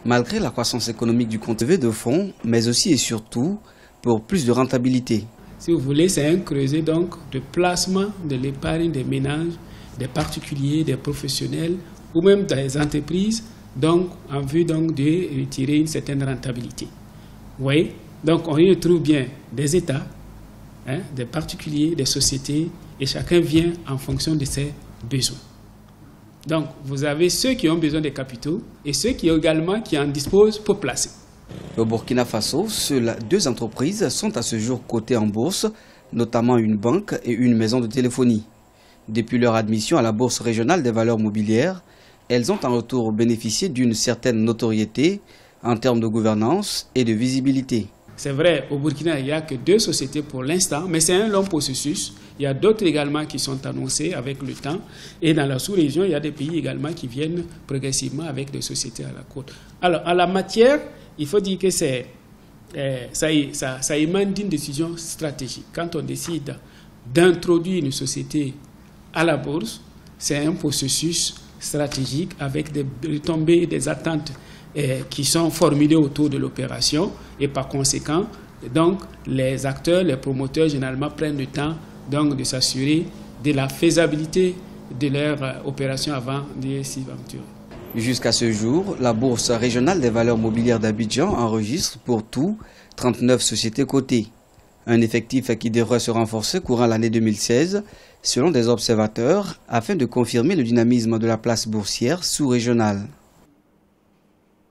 Malgré la croissance économique du compte de fonds, mais aussi et surtout pour plus de rentabilité. Si vous voulez, c'est un creuset donc de placement de l'épargne des ménages, des particuliers, des professionnels ou même des entreprises, donc en vue donc de retirer une certaine rentabilité. Vous voyez? Donc on y retrouve bien des États, des particuliers, des sociétés, et chacun vient en fonction de ses besoins. Donc vous avez ceux qui ont besoin des capitaux et ceux qui également qui en disposent pour placer. Au Burkina Faso, seules 2 entreprises sont à ce jour cotées en bourse, notamment une banque et une maison de téléphonie. Depuis leur admission à la Bourse régionale des valeurs mobilières, elles ont en retour bénéficié d'une certaine notoriété en termes de gouvernance et de visibilité. C'est vrai, au Burkina, il n'y a que 2 sociétés pour l'instant, mais c'est un long processus. Il y a d'autres également qui sont annoncés avec le temps. Et dans la sous-région, il y a des pays également qui viennent progressivement avec des sociétés à la côte. Alors, en la matière, il faut dire que ça émane d'une décision stratégique. Quand on décide d'introduire une société à la bourse, c'est un processus stratégique avec des retombées, des attentes qui sont formulées autour de l'opération. Et par conséquent, donc, les acteurs, les promoteurs, généralement prennent le temps donc, de s'assurer de la faisabilité de leur opération avant de s'y aventurer. Jusqu'à ce jour, la Bourse régionale des valeurs mobilières d'Abidjan enregistre pour tout 39 sociétés cotées. Un effectif qui devrait se renforcer courant l'année 2016, selon des observateurs, afin de confirmer le dynamisme de la place boursière sous-régionale.